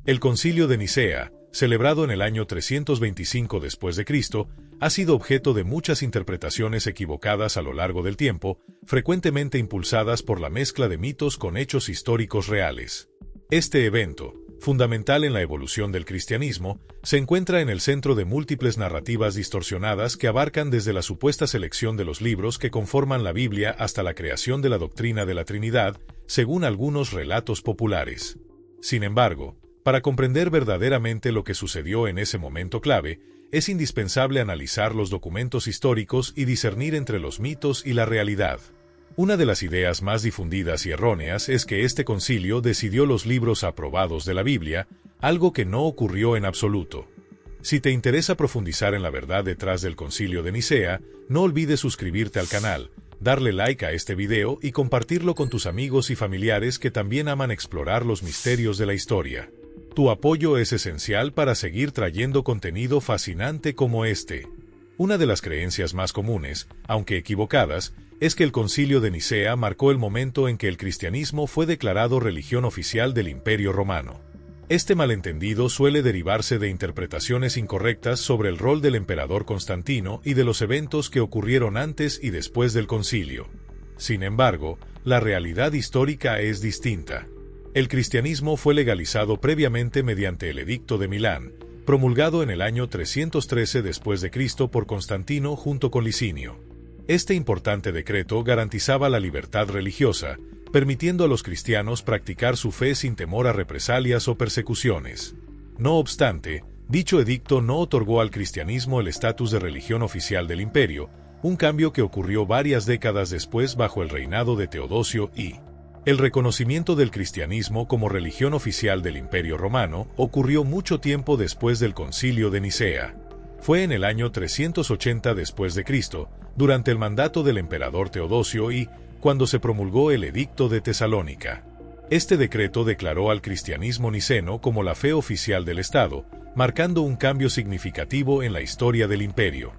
El Concilio de Nicea, celebrado en el año 325 después de Cristo, ha sido objeto de muchas interpretaciones equivocadas a lo largo del tiempo, frecuentemente impulsadas por la mezcla de mitos con hechos históricos reales. Este evento, fundamental en la evolución del cristianismo, se encuentra en el centro de múltiples narrativas distorsionadas que abarcan desde la supuesta selección de los libros que conforman la Biblia hasta la creación de la doctrina de la Trinidad, según algunos relatos populares. Sin embargo, para comprender verdaderamente lo que sucedió en ese momento clave, es indispensable analizar los documentos históricos y discernir entre los mitos y la realidad. Una de las ideas más difundidas y erróneas es que este concilio decidió los libros aprobados de la Biblia, algo que no ocurrió en absoluto. Si te interesa profundizar en la verdad detrás del Concilio de Nicea, no olvides suscribirte al canal, darle like a este video y compartirlo con tus amigos y familiares que también aman explorar los misterios de la historia. Tu apoyo es esencial para seguir trayendo contenido fascinante como este. Una de las creencias más comunes, aunque equivocadas, es que el Concilio de Nicea marcó el momento en que el cristianismo fue declarado religión oficial del Imperio Romano. Este malentendido suele derivarse de interpretaciones incorrectas sobre el rol del emperador Constantino y de los eventos que ocurrieron antes y después del concilio. Sin embargo, la realidad histórica es distinta. El cristianismo fue legalizado previamente mediante el Edicto de Milán, promulgado en el año 313 después de Cristo por Constantino junto con Licinio. Este importante decreto garantizaba la libertad religiosa, permitiendo a los cristianos practicar su fe sin temor a represalias o persecuciones. No obstante, dicho edicto no otorgó al cristianismo el estatus de religión oficial del imperio, un cambio que ocurrió varias décadas después bajo el reinado de Teodosio I. El reconocimiento del cristianismo como religión oficial del Imperio Romano ocurrió mucho tiempo después del Concilio de Nicea. Fue en el año 380 después de Cristo, durante el mandato del emperador Teodosio I, cuando se promulgó el Edicto de Tesalónica. Este decreto declaró al cristianismo niceno como la fe oficial del Estado, marcando un cambio significativo en la historia del imperio.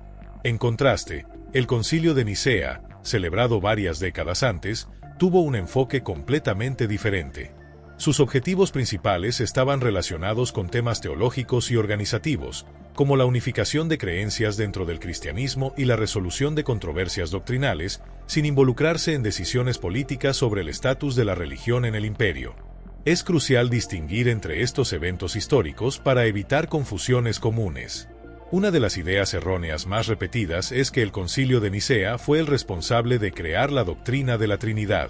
En contraste, el Concilio de Nicea, celebrado varias décadas antes, tuvo un enfoque completamente diferente. Sus objetivos principales estaban relacionados con temas teológicos y organizativos, como la unificación de creencias dentro del cristianismo y la resolución de controversias doctrinales, sin involucrarse en decisiones políticas sobre el estatus de la religión en el imperio. Es crucial distinguir entre estos eventos históricos para evitar confusiones comunes. Una de las ideas erróneas más repetidas es que el Concilio de Nicea fue el responsable de crear la doctrina de la Trinidad.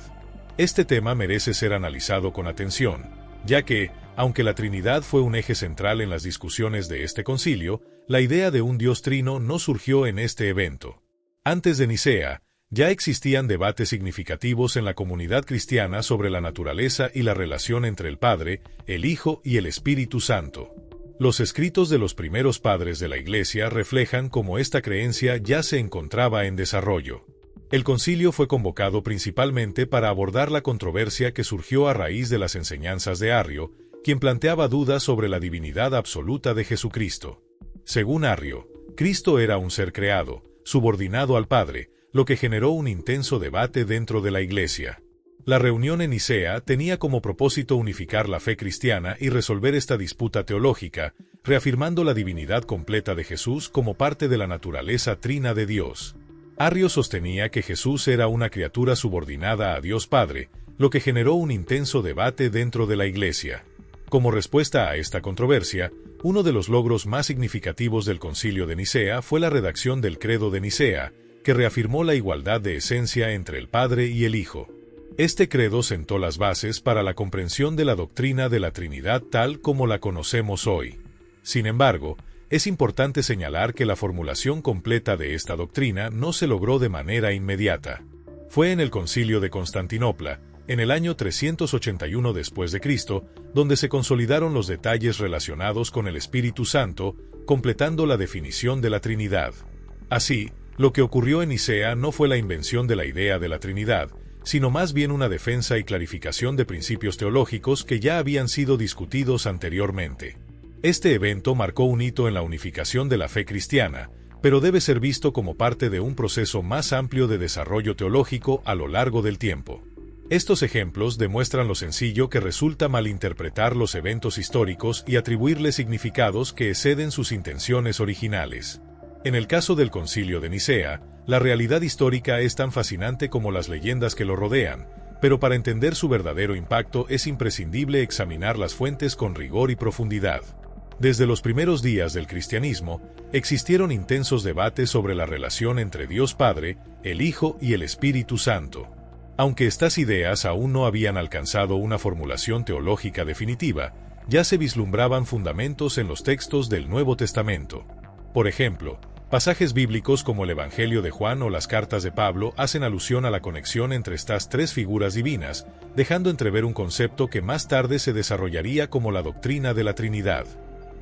Este tema merece ser analizado con atención, ya que, aunque la Trinidad fue un eje central en las discusiones de este concilio, la idea de un Dios trino no surgió en este evento. Antes de Nicea, ya existían debates significativos en la comunidad cristiana sobre la naturaleza y la relación entre el Padre, el Hijo y el Espíritu Santo. Los escritos de los primeros padres de la Iglesia reflejan cómo esta creencia ya se encontraba en desarrollo. El concilio fue convocado principalmente para abordar la controversia que surgió a raíz de las enseñanzas de Arrio, quien planteaba dudas sobre la divinidad absoluta de Jesucristo. Según Arrio, Cristo era un ser creado, subordinado al Padre, lo que generó un intenso debate dentro de la Iglesia. La reunión en Nicea tenía como propósito unificar la fe cristiana y resolver esta disputa teológica, reafirmando la divinidad completa de Jesús como parte de la naturaleza trina de Dios. Arrio sostenía que Jesús era una criatura subordinada a Dios Padre, lo que generó un intenso debate dentro de la Iglesia. Como respuesta a esta controversia, uno de los logros más significativos del Concilio de Nicea fue la redacción del Credo de Nicea, que reafirmó la igualdad de esencia entre el Padre y el Hijo. Este credo sentó las bases para la comprensión de la doctrina de la Trinidad tal como la conocemos hoy. Sin embargo, es importante señalar que la formulación completa de esta doctrina no se logró de manera inmediata. Fue en el Concilio de Constantinopla, en el año 381 después de Cristo, donde se consolidaron los detalles relacionados con el Espíritu Santo, completando la definición de la Trinidad. Así, lo que ocurrió en Nicea no fue la invención de la idea de la Trinidad, sino más bien una defensa y clarificación de principios teológicos que ya habían sido discutidos anteriormente. Este evento marcó un hito en la unificación de la fe cristiana, pero debe ser visto como parte de un proceso más amplio de desarrollo teológico a lo largo del tiempo. Estos ejemplos demuestran lo sencillo que resulta malinterpretar los eventos históricos y atribuirles significados que exceden sus intenciones originales. En el caso del Concilio de Nicea, la realidad histórica es tan fascinante como las leyendas que lo rodean, pero para entender su verdadero impacto es imprescindible examinar las fuentes con rigor y profundidad. Desde los primeros días del cristianismo, existieron intensos debates sobre la relación entre Dios Padre, el Hijo y el Espíritu Santo. Aunque estas ideas aún no habían alcanzado una formulación teológica definitiva, ya se vislumbraban fundamentos en los textos del Nuevo Testamento. Por ejemplo, pasajes bíblicos como el Evangelio de Juan o las cartas de Pablo hacen alusión a la conexión entre estas tres figuras divinas, dejando entrever un concepto que más tarde se desarrollaría como la doctrina de la Trinidad.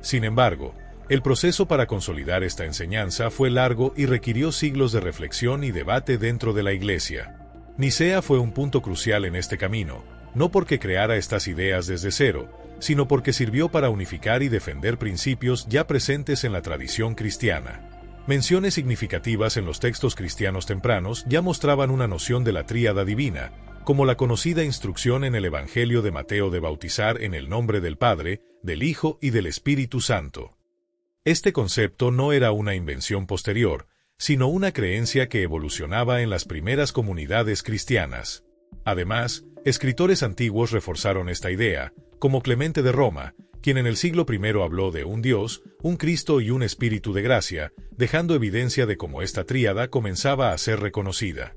Sin embargo, el proceso para consolidar esta enseñanza fue largo y requirió siglos de reflexión y debate dentro de la Iglesia. Nicea fue un punto crucial en este camino, no porque creara estas ideas desde cero, sino porque sirvió para unificar y defender principios ya presentes en la tradición cristiana. Menciones significativas en los textos cristianos tempranos ya mostraban una noción de la tríada divina, como la conocida instrucción en el Evangelio de Mateo de bautizar en el nombre del Padre, del Hijo y del Espíritu Santo. Este concepto no era una invención posterior, sino una creencia que evolucionaba en las primeras comunidades cristianas. Además, escritores antiguos reforzaron esta idea, como Clemente de Roma, quien en el siglo I habló de un Dios, un Cristo y un Espíritu de gracia, dejando evidencia de cómo esta tríada comenzaba a ser reconocida.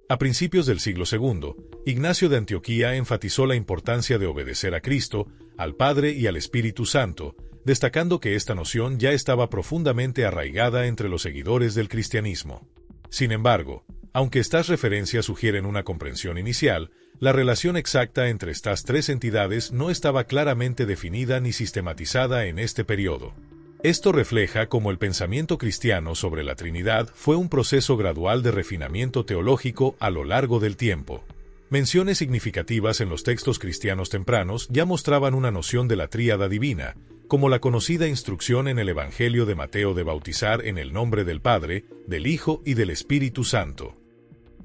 A principios del siglo II, Ignacio de Antioquía enfatizó la importancia de obedecer a Cristo, al Padre y al Espíritu Santo, destacando que esta noción ya estaba profundamente arraigada entre los seguidores del cristianismo. Sin embargo, aunque estas referencias sugieren una comprensión inicial, la relación exacta entre estas tres entidades no estaba claramente definida ni sistematizada en este periodo. Esto refleja cómo el pensamiento cristiano sobre la Trinidad fue un proceso gradual de refinamiento teológico a lo largo del tiempo. Menciones significativas en los textos cristianos tempranos ya mostraban una noción de la tríada divina, como la conocida instrucción en el Evangelio de Mateo de bautizar en el nombre del Padre, del Hijo y del Espíritu Santo.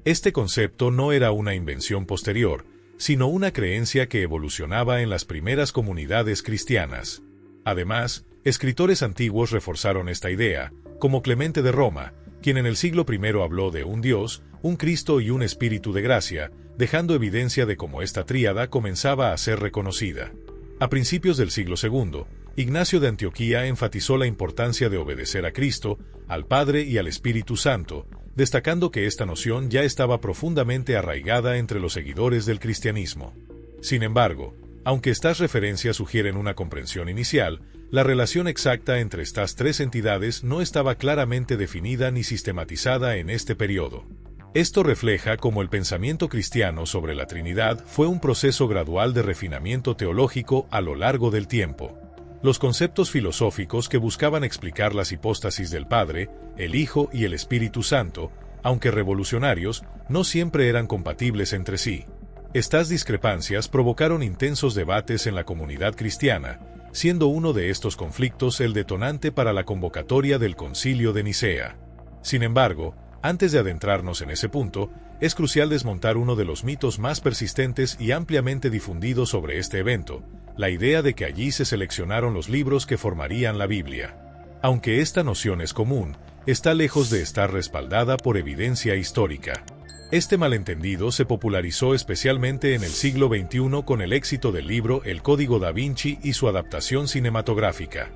Este concepto no era una invención posterior, sino una creencia que evolucionaba en las primeras comunidades cristianas. Además, escritores antiguos reforzaron esta idea, como Clemente de Roma, quien en el siglo I habló de un Dios, un Cristo y un Espíritu de gracia, dejando evidencia de cómo esta tríada comenzaba a ser reconocida. A principios del siglo II, Ignacio de Antioquía enfatizó la importancia de obedecer a Cristo, al Padre y al Espíritu Santo, destacando que esta noción ya estaba profundamente arraigada entre los seguidores del cristianismo. Sin embargo, aunque estas referencias sugieren una comprensión inicial, la relación exacta entre estas tres entidades no estaba claramente definida ni sistematizada en este periodo. Esto refleja cómo el pensamiento cristiano sobre la Trinidad fue un proceso gradual de refinamiento teológico a lo largo del tiempo. Los conceptos filosóficos que buscaban explicar las hipóstasis del Padre, el Hijo y el Espíritu Santo, aunque revolucionarios, no siempre eran compatibles entre sí. Estas discrepancias provocaron intensos debates en la comunidad cristiana, siendo uno de estos conflictos el detonante para la convocatoria del Concilio de Nicea. Sin embargo, antes de adentrarnos en ese punto, es crucial desmontar uno de los mitos más persistentes y ampliamente difundidos sobre este evento, la idea de que allí se seleccionaron los libros que formarían la Biblia. Aunque esta noción es común, está lejos de estar respaldada por evidencia histórica. Este malentendido se popularizó especialmente en el siglo XXI con el éxito del libro El Código Da Vinci y su adaptación cinematográfica.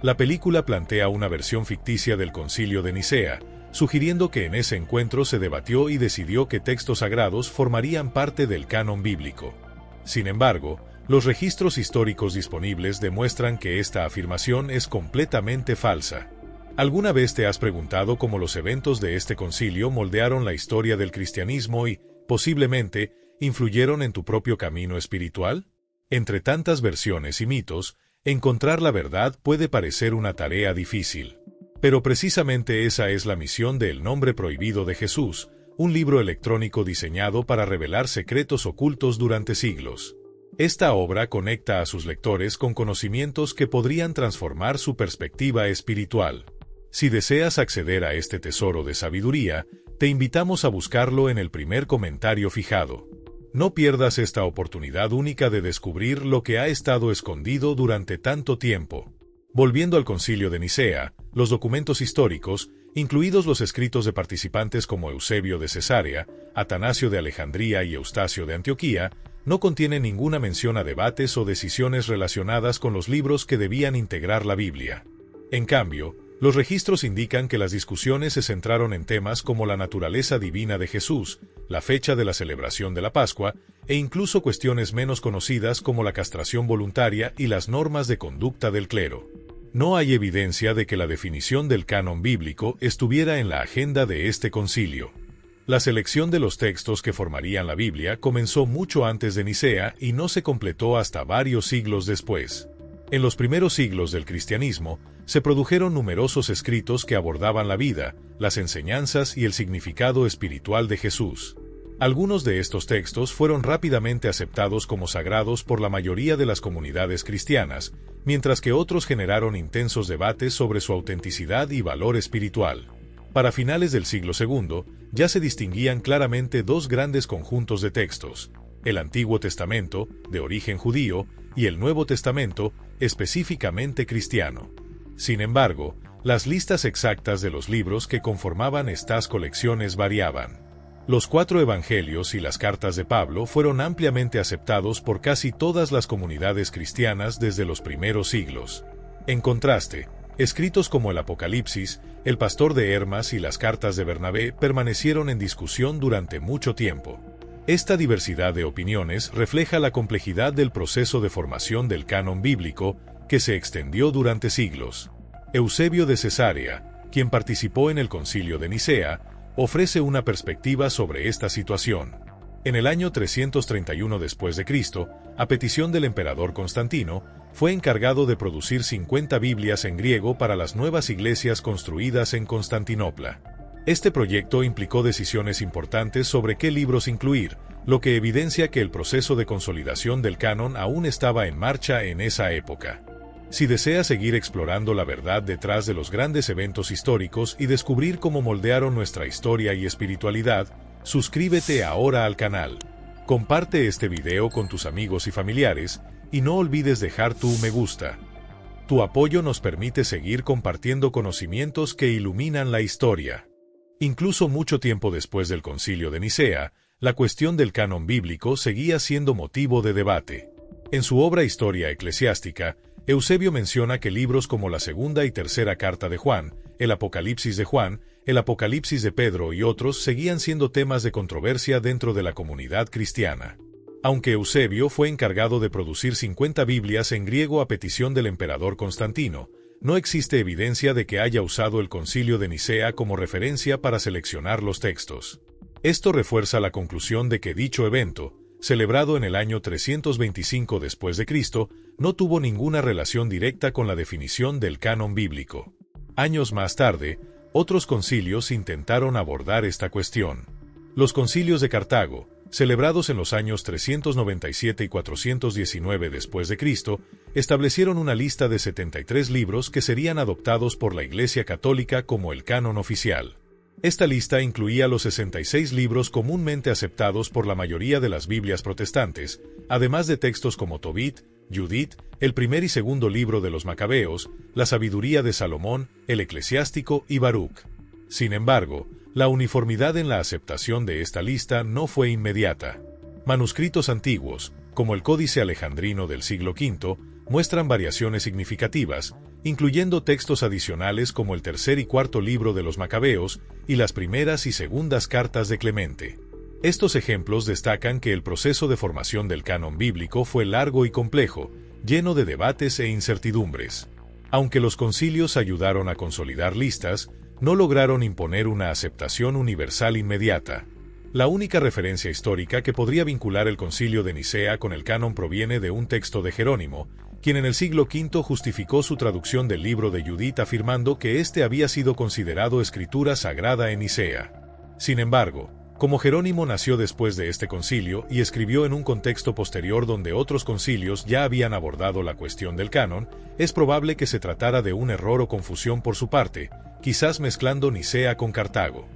La película plantea una versión ficticia del Concilio de Nicea, sugiriendo que en ese encuentro se debatió y decidió que textos sagrados formarían parte del canon bíblico. Sin embargo, los registros históricos disponibles demuestran que esta afirmación es completamente falsa. ¿Alguna vez te has preguntado cómo los eventos de este concilio moldearon la historia del cristianismo y, posiblemente, influyeron en tu propio camino espiritual? Entre tantas versiones y mitos, encontrar la verdad puede parecer una tarea difícil. Pero precisamente esa es la misión de El Nombre Prohibido de Jesús, un libro electrónico diseñado para revelar secretos ocultos durante siglos. Esta obra conecta a sus lectores con conocimientos que podrían transformar su perspectiva espiritual. Si deseas acceder a este tesoro de sabiduría, te invitamos a buscarlo en el primer comentario fijado. No pierdas esta oportunidad única de descubrir lo que ha estado escondido durante tanto tiempo. Volviendo al Concilio de Nicea, los documentos históricos, incluidos los escritos de participantes como Eusebio de Cesarea, Atanasio de Alejandría y Eustacio de Antioquía, no contienen ninguna mención a debates o decisiones relacionadas con los libros que debían integrar la Biblia. En cambio, los registros indican que las discusiones se centraron en temas como la naturaleza divina de Jesús, la fecha de la celebración de la Pascua, e incluso cuestiones menos conocidas como la castración voluntaria y las normas de conducta del clero. No hay evidencia de que la definición del canon bíblico estuviera en la agenda de este concilio. La selección de los textos que formarían la Biblia comenzó mucho antes de Nicea y no se completó hasta varios siglos después. En los primeros siglos del cristianismo, se produjeron numerosos escritos que abordaban la vida, las enseñanzas y el significado espiritual de Jesús. Algunos de estos textos fueron rápidamente aceptados como sagrados por la mayoría de las comunidades cristianas, mientras que otros generaron intensos debates sobre su autenticidad y valor espiritual. Para finales del siglo II, ya se distinguían claramente dos grandes conjuntos de textos: el Antiguo Testamento, de origen judío, y el Nuevo Testamento, específicamente cristiano. Sin embargo, las listas exactas de los libros que conformaban estas colecciones variaban. Los 4 evangelios y las cartas de Pablo fueron ampliamente aceptados por casi todas las comunidades cristianas desde los primeros siglos. En contraste, escritos como el Apocalipsis, el Pastor de Hermas y las cartas de Bernabé permanecieron en discusión durante mucho tiempo. Esta diversidad de opiniones refleja la complejidad del proceso de formación del canon bíblico, que se extendió durante siglos. Eusebio de Cesarea, quien participó en el Concilio de Nicea, ofrece una perspectiva sobre esta situación. En el año 331 después de Cristo, a petición del emperador Constantino, fue encargado de producir 50 Biblias en griego para las nuevas iglesias construidas en Constantinopla. Este proyecto implicó decisiones importantes sobre qué libros incluir, lo que evidencia que el proceso de consolidación del canon aún estaba en marcha en esa época. Si deseas seguir explorando la verdad detrás de los grandes eventos históricos y descubrir cómo moldearon nuestra historia y espiritualidad, suscríbete ahora al canal. Comparte este video con tus amigos y familiares, y no olvides dejar tu me gusta. Tu apoyo nos permite seguir compartiendo conocimientos que iluminan la historia. Incluso mucho tiempo después del Concilio de Nicea, la cuestión del canon bíblico seguía siendo motivo de debate. En su obra Historia Eclesiástica, Eusebio menciona que libros como la segunda y tercera carta de Juan, el Apocalipsis de Juan, el Apocalipsis de Pedro y otros seguían siendo temas de controversia dentro de la comunidad cristiana. Aunque Eusebio fue encargado de producir 50 Biblias en griego a petición del emperador Constantino, no existe evidencia de que haya usado el Concilio de Nicea como referencia para seleccionar los textos. Esto refuerza la conclusión de que dicho evento, celebrado en el año 325 después de Cristo, no tuvo ninguna relación directa con la definición del canon bíblico. Años más tarde, otros concilios intentaron abordar esta cuestión. Los concilios de Cartago, celebrados en los años 397 y 419 después de Cristo, establecieron una lista de 73 libros que serían adoptados por la Iglesia Católica como el canon oficial. Esta lista incluía los 66 libros comúnmente aceptados por la mayoría de las Biblias protestantes, además de textos como Tobit, Judith, el primer y segundo libro de los Macabeos, la sabiduría de Salomón, el Eclesiástico y Baruch. Sin embargo, la uniformidad en la aceptación de esta lista no fue inmediata. Manuscritos antiguos, como el Códice Alejandrino del siglo V, muestran variaciones significativas, incluyendo textos adicionales como el tercer y cuarto libro de los Macabeos y las primeras y segundas cartas de Clemente. Estos ejemplos destacan que el proceso de formación del canon bíblico fue largo y complejo, lleno de debates e incertidumbres. Aunque los concilios ayudaron a consolidar listas, no lograron imponer una aceptación universal inmediata. La única referencia histórica que podría vincular el Concilio de Nicea con el canon proviene de un texto de Jerónimo, quien en el siglo V justificó su traducción del libro de Judith afirmando que éste había sido considerado escritura sagrada en Nicea. Sin embargo, como Jerónimo nació después de este concilio y escribió en un contexto posterior donde otros concilios ya habían abordado la cuestión del canon, es probable que se tratara de un error o confusión por su parte, quizás mezclando Nicea con Cartago.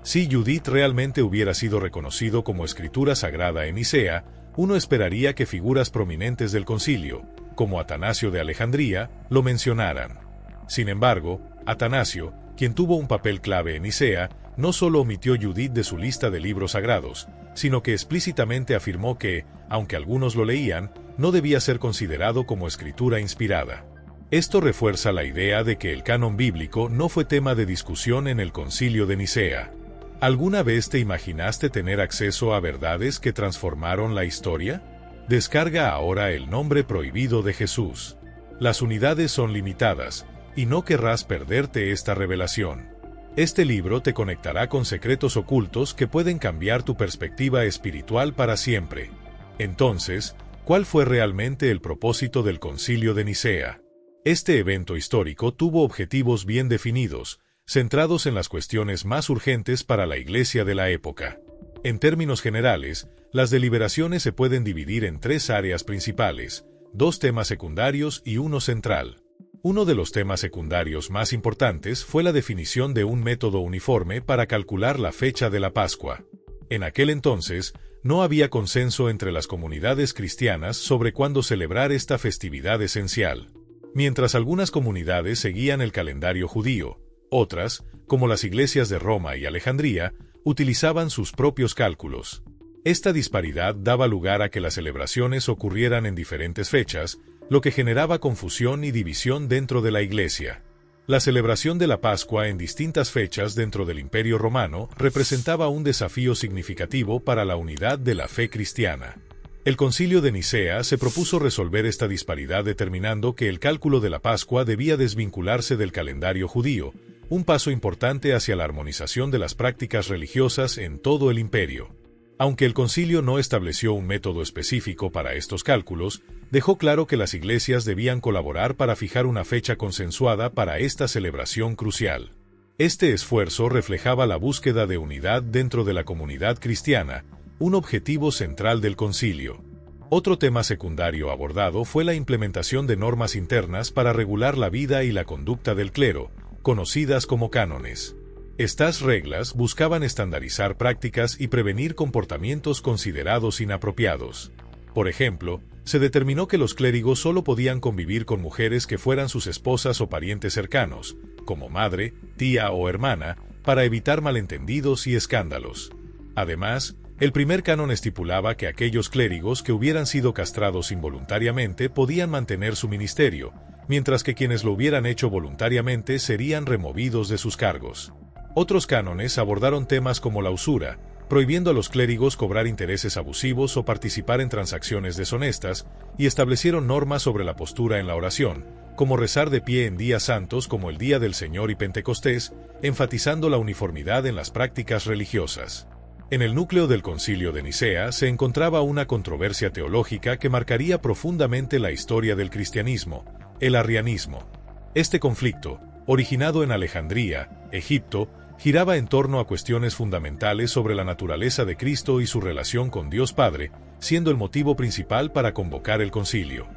Si Judith realmente hubiera sido reconocido como escritura sagrada en Nicea, uno esperaría que figuras prominentes del concilio, como Atanasio de Alejandría, lo mencionaran. Sin embargo, Atanasio, quien tuvo un papel clave en Nicea, no solo omitió Judith de su lista de libros sagrados, sino que explícitamente afirmó que, aunque algunos lo leían, no debía ser considerado como escritura inspirada. Esto refuerza la idea de que el canon bíblico no fue tema de discusión en el Concilio de Nicea. ¿Alguna vez te imaginaste tener acceso a verdades que transformaron la historia? Descarga ahora El nombre prohibido de Jesús. Las unidades son limitadas, y no querrás perderte esta revelación. Este libro te conectará con secretos ocultos que pueden cambiar tu perspectiva espiritual para siempre. Entonces, ¿cuál fue realmente el propósito del Concilio de Nicea? Este evento histórico tuvo objetivos bien definidos, centrados en las cuestiones más urgentes para la Iglesia de la época. En términos generales, las deliberaciones se pueden dividir en 3 áreas principales, 2 temas secundarios y uno central. Uno de los temas secundarios más importantes fue la definición de un método uniforme para calcular la fecha de la Pascua. En aquel entonces, no había consenso entre las comunidades cristianas sobre cuándo celebrar esta festividad esencial. Mientras algunas comunidades seguían el calendario judío, otras, como las iglesias de Roma y Alejandría, utilizaban sus propios cálculos. Esta disparidad daba lugar a que las celebraciones ocurrieran en diferentes fechas, lo que generaba confusión y división dentro de la Iglesia. La celebración de la Pascua en distintas fechas dentro del Imperio Romano representaba un desafío significativo para la unidad de la fe cristiana. El Concilio de Nicea se propuso resolver esta disparidad determinando que el cálculo de la Pascua debía desvincularse del calendario judío, un paso importante hacia la armonización de las prácticas religiosas en todo el imperio. Aunque el concilio no estableció un método específico para estos cálculos, dejó claro que las iglesias debían colaborar para fijar una fecha consensuada para esta celebración crucial. Este esfuerzo reflejaba la búsqueda de unidad dentro de la comunidad cristiana, un objetivo central del concilio. Otro tema secundario abordado fue la implementación de normas internas para regular la vida y la conducta del clero, conocidas como cánones. Estas reglas buscaban estandarizar prácticas y prevenir comportamientos considerados inapropiados. Por ejemplo, se determinó que los clérigos solo podían convivir con mujeres que fueran sus esposas o parientes cercanos, como madre, tía o hermana, para evitar malentendidos y escándalos. Además, el primer canon estipulaba que aquellos clérigos que hubieran sido castrados involuntariamente podían mantener su ministerio, mientras que quienes lo hubieran hecho voluntariamente serían removidos de sus cargos. Otros cánones abordaron temas como la usura, prohibiendo a los clérigos cobrar intereses abusivos o participar en transacciones deshonestas, y establecieron normas sobre la postura en la oración, como rezar de pie en días santos como el Día del Señor y Pentecostés, enfatizando la uniformidad en las prácticas religiosas. En el núcleo del Concilio de Nicea se encontraba una controversia teológica que marcaría profundamente la historia del cristianismo, el arrianismo. Este conflicto, originado en Alejandría, Egipto, giraba en torno a cuestiones fundamentales sobre la naturaleza de Cristo y su relación con Dios Padre, siendo el motivo principal para convocar el concilio.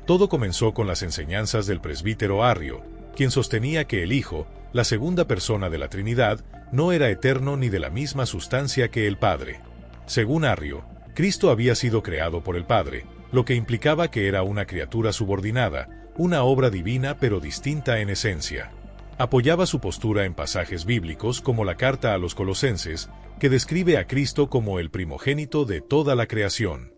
Todo comenzó con las enseñanzas del presbítero Arrio, quien sostenía que el Hijo, la segunda persona de la Trinidad, no era eterno ni de la misma sustancia que el Padre. Según Arrio, Cristo había sido creado por el Padre, lo que implicaba que era una criatura subordinada, una obra divina pero distinta en esencia. Apoyaba su postura en pasajes bíblicos como la carta a los Colosenses, que describe a Cristo como el primogénito de toda la creación.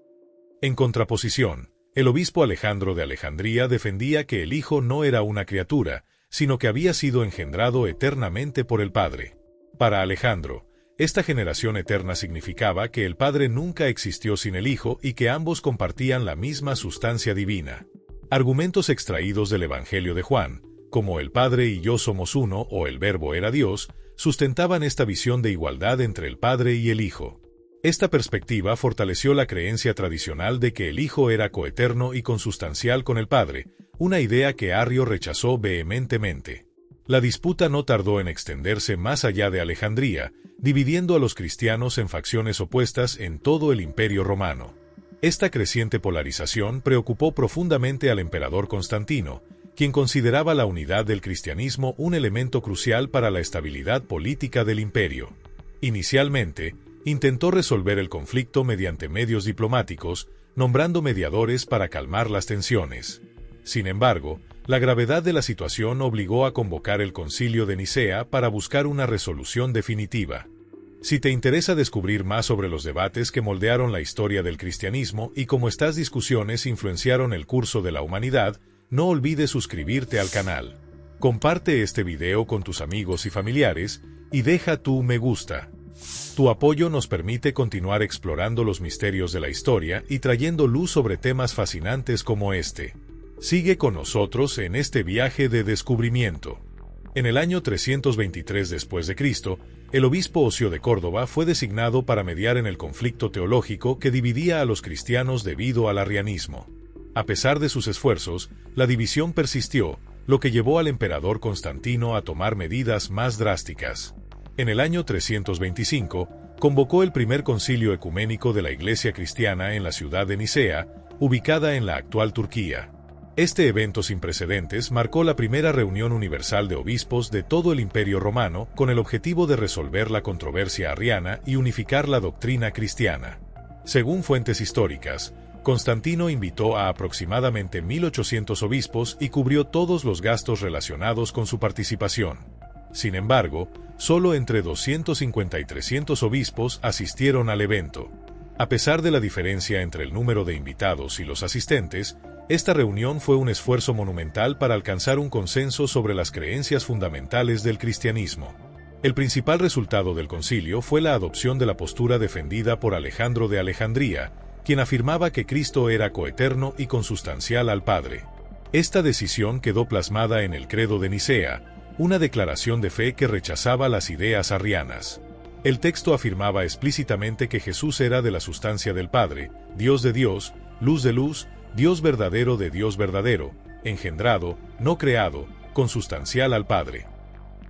En contraposición, el obispo Alejandro de Alejandría defendía que el Hijo no era una criatura, sino que había sido engendrado eternamente por el Padre. Para Alejandro, esta generación eterna significaba que el Padre nunca existió sin el Hijo y que ambos compartían la misma sustancia divina. Argumentos extraídos del Evangelio de Juan, como el Padre y yo somos uno o el Verbo era Dios, sustentaban esta visión de igualdad entre el Padre y el Hijo. Esta perspectiva fortaleció la creencia tradicional de que el Hijo era coeterno y consustancial con el Padre, una idea que Arrio rechazó vehementemente. La disputa no tardó en extenderse más allá de Alejandría, dividiendo a los cristianos en facciones opuestas en todo el Imperio Romano. Esta creciente polarización preocupó profundamente al emperador Constantino, quien consideraba la unidad del cristianismo un elemento crucial para la estabilidad política del imperio. Inicialmente, intentó resolver el conflicto mediante medios diplomáticos, nombrando mediadores para calmar las tensiones. Sin embargo, la gravedad de la situación obligó a convocar el Concilio de Nicea para buscar una resolución definitiva. Si te interesa descubrir más sobre los debates que moldearon la historia del cristianismo y cómo estas discusiones influenciaron el curso de la humanidad, no olvides suscribirte al canal. Comparte este video con tus amigos y familiares y deja tu me gusta. Tu apoyo nos permite continuar explorando los misterios de la historia y trayendo luz sobre temas fascinantes como este. Sigue con nosotros en este viaje de descubrimiento. En el año 323 después de Cristo, el obispo Ocio de Córdoba fue designado para mediar en el conflicto teológico que dividía a los cristianos debido al arrianismo. A pesar de sus esfuerzos, la división persistió, lo que llevó al emperador Constantino a tomar medidas más drásticas. En el año 325, convocó el primer concilio ecuménico de la Iglesia cristiana en la ciudad de Nicea, ubicada en la actual Turquía. Este evento sin precedentes marcó la primera reunión universal de obispos de todo el Imperio Romano con el objetivo de resolver la controversia arriana y unificar la doctrina cristiana. Según fuentes históricas, Constantino invitó a aproximadamente 1.800 obispos y cubrió todos los gastos relacionados con su participación. Sin embargo, solo entre 250 y 300 obispos asistieron al evento. A pesar de la diferencia entre el número de invitados y los asistentes, esta reunión fue un esfuerzo monumental para alcanzar un consenso sobre las creencias fundamentales del cristianismo. El principal resultado del concilio fue la adopción de la postura defendida por Alejandro de Alejandría, quien afirmaba que Cristo era coeterno y consustancial al Padre. Esta decisión quedó plasmada en el Credo de Nicea, una declaración de fe que rechazaba las ideas arrianas. El texto afirmaba explícitamente que Jesús era de la sustancia del Padre, Dios de Dios, luz de luz, Dios verdadero de Dios verdadero, engendrado, no creado, consustancial al Padre.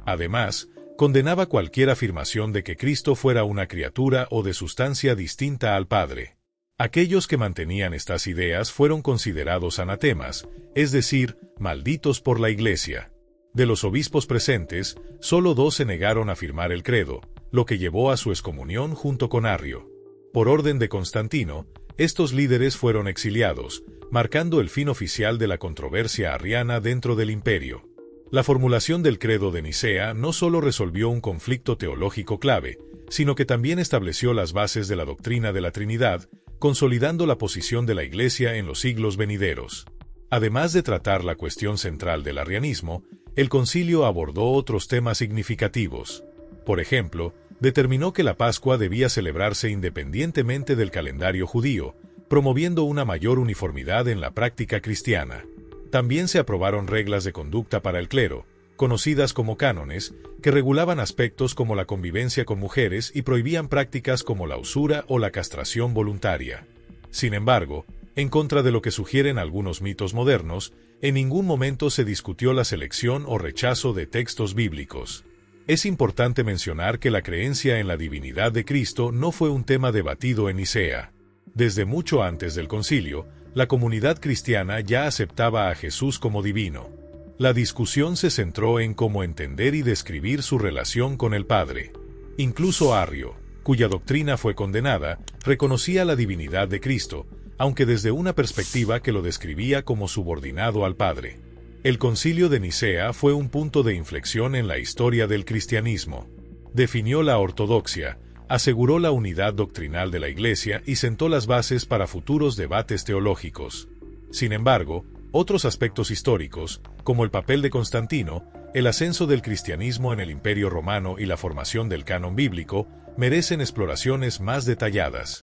Además, condenaba cualquier afirmación de que Cristo fuera una criatura o de sustancia distinta al Padre. Aquellos que mantenían estas ideas fueron considerados anatemas, es decir, malditos por la Iglesia. De los obispos presentes, solo 2 se negaron a firmar el credo, lo que llevó a su excomunión junto con Arrio. Por orden de Constantino, estos líderes fueron exiliados, marcando el fin oficial de la controversia arriana dentro del imperio. La formulación del Credo de Nicea no solo resolvió un conflicto teológico clave, sino que también estableció las bases de la doctrina de la Trinidad, consolidando la posición de la Iglesia en los siglos venideros. Además de tratar la cuestión central del arrianismo, el concilio abordó otros temas significativos. Por ejemplo, determinó que la Pascua debía celebrarse independientemente del calendario judío, promoviendo una mayor uniformidad en la práctica cristiana. También se aprobaron reglas de conducta para el clero, conocidas como cánones, que regulaban aspectos como la convivencia con mujeres y prohibían prácticas como la usura o la castración voluntaria. Sin embargo, en contra de lo que sugieren algunos mitos modernos, en ningún momento se discutió la selección o rechazo de textos bíblicos. Es importante mencionar que la creencia en la divinidad de Cristo no fue un tema debatido en Nicea. Desde mucho antes del concilio, la comunidad cristiana ya aceptaba a Jesús como divino. La discusión se centró en cómo entender y describir su relación con el Padre. Incluso Arrio, cuya doctrina fue condenada, reconocía la divinidad de Cristo, aunque desde una perspectiva que lo describía como subordinado al Padre. El Concilio de Nicea fue un punto de inflexión en la historia del cristianismo. Definió la ortodoxia, aseguró la unidad doctrinal de la Iglesia y sentó las bases para futuros debates teológicos. Sin embargo, otros aspectos históricos, como el papel de Constantino, el ascenso del cristianismo en el Imperio Romano y la formación del canon bíblico, merecen exploraciones más detalladas.